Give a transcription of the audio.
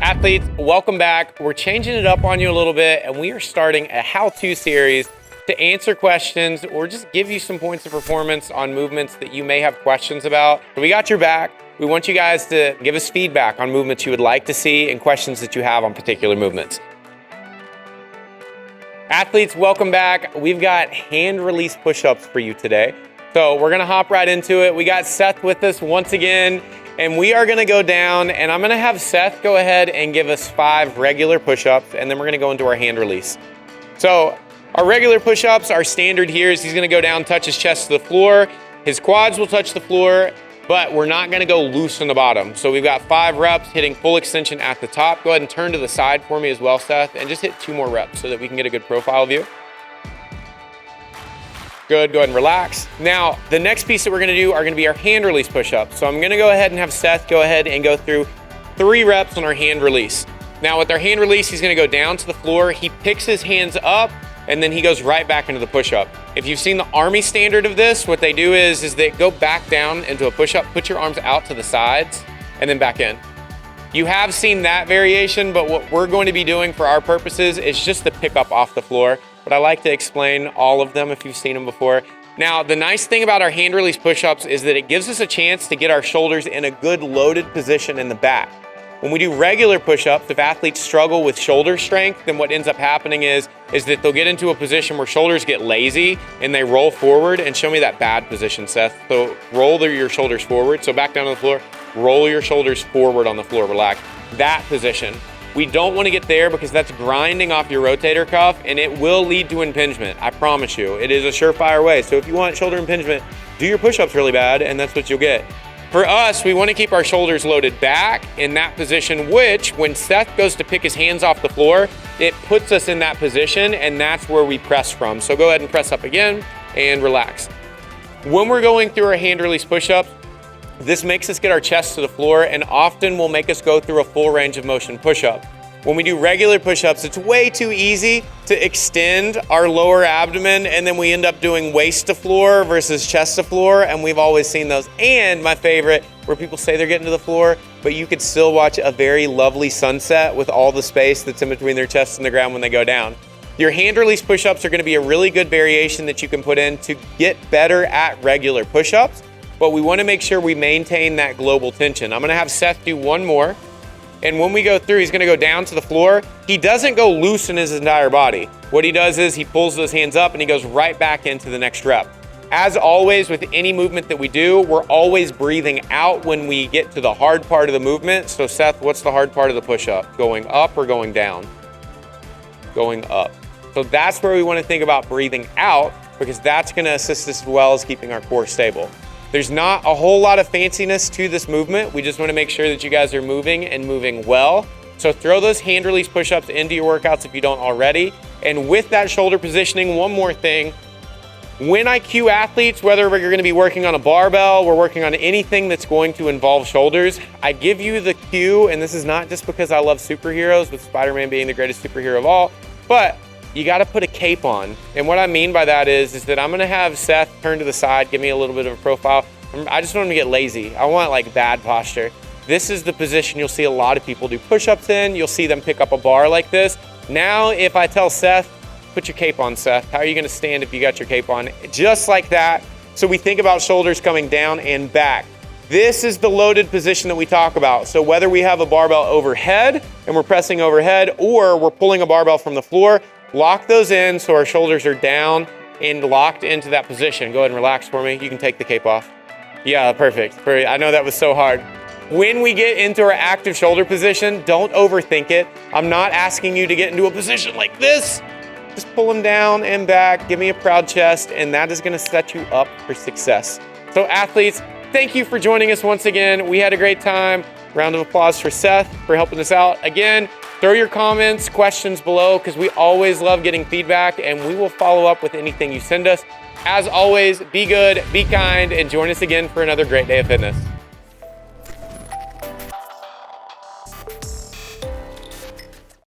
Athletes, welcome back. We're changing it up on you a little bit, and we are starting a how-to series to answer questions or just give you some points of performance on movements that you may have questions about. So we got your back. We want you guys to give us feedback on movements you would like to see and questions that you have on particular movements. Athletes, welcome back. We've got hand release push-ups for you today. So we're gonna hop right into it. We got Seth with us once again, and we are gonna go down, and I'm gonna have Seth go ahead and give us 5 regular push-ups, and then we're gonna go into our hand release. So our regular push-ups, our standard here is he's gonna go down, touch his chest to the floor, his quads will touch the floor, but we're not gonna go loose on the bottom. So we've got 5 reps, hitting full extension at the top. Go ahead and turn to the side for me as well, Seth, and just hit 2 more reps so that we can get a good profile view. Good, go ahead and relax. Now, the next piece that we're gonna do are gonna be our hand release push-ups. So I'm gonna go ahead and have Seth go ahead and go through 3 reps on our hand release. Now with our hand release, he's gonna go down to the floor, he picks his hands up, and then he goes right back into the push-up. If you've seen the Army standard of this, what they do is they go back down into a push-up, put your arms out to the sides, and then back in. You have seen that variation, but what we're going to be doing for our purposes is just the pick up off the floor. But I like to explain all of them if you've seen them before. Now, the nice thing about our hand release push-ups is that it gives us a chance to get our shoulders in a good loaded position in the back. When we do regular push-ups, if athletes struggle with shoulder strength, then what ends up happening is that they'll get into a position where shoulders get lazy and they roll forward. And show me that bad position, Seth. So roll your shoulders forward. So back down to the floor, roll your shoulders forward on the floor, relax. That position. We don't want to get there because that's grinding off your rotator cuff and it will lead to impingement. I promise you, it is a surefire way. So if you want shoulder impingement, do your push-ups really bad and that's what you'll get. For us, we want to keep our shoulders loaded back in that position, which when Seth goes to pick his hands off the floor, it puts us in that position and that's where we press from. So go ahead and press up again and relax. When we're going through our hand release push-ups, this makes us get our chest to the floor and often will make us go through a full range of motion push-up. When we do regular push-ups, it's way too easy to extend our lower abdomen and then we end up doing waist to floor versus chest to floor, and we've always seen those. And my favorite, where people say they're getting to the floor, but you could still watch a very lovely sunset with all the space that's in between their chest and the ground when they go down. Your hand release push-ups are gonna be a really good variation that you can put in to get better at regular push-ups, but we wanna make sure we maintain that global tension. I'm gonna have Seth do 1 more. And when we go through, he's gonna go down to the floor. He doesn't go loose in his entire body. What he does is he pulls those hands up and he goes right back into the next rep. As always, with any movement that we do, we're always breathing out when we get to the hard part of the movement. So Seth, what's the hard part of the push-up? Going up or going down? Going up. So that's where we wanna think about breathing out because that's gonna assist us as well as keeping our core stable. There's not a whole lot of fanciness to this movement. We just want to make sure that you guys are moving and moving well. So throw those hand release push-ups into your workouts if you don't already. And with that shoulder positioning, one more thing. When I cue athletes, whether you're going to be working on a barbell, we're working on anything that's going to involve shoulders, I give you the cue, and this is not just because I love superheroes, with Spider-Man being the greatest superhero of all, but you got to put a cape on. And what I mean by that is that I'm going to have Seth turn to the side, give me a little bit of a profile. I just want him to get lazy. I want like bad posture. This is the position you'll see a lot of people do push-ups in. You'll see them pick up a bar like this. Now, if I tell Seth, put your cape on, Seth, how are you going to stand if you got your cape on? Just like that. So we think about shoulders coming down and back. This is the loaded position that we talk about. So whether we have a barbell overhead and we're pressing overhead or we're pulling a barbell from the floor, lock those in so our shoulders are down and locked into that position. Go ahead and relax for me. You can take the cape off. Yeah, perfect. I know that was so hard. When we get into our active shoulder position, don't overthink it. I'm not asking you to get into a position like this. Just pull them down and back. Give me a proud chest, and that is gonna set you up for success. So athletes, thank you for joining us once again. We had a great time. Round of applause for Seth for helping us out. Again, throw your comments, questions below, because we always love getting feedback and we will follow up with anything you send us. As always, be good, be kind, and join us again for another great day of fitness.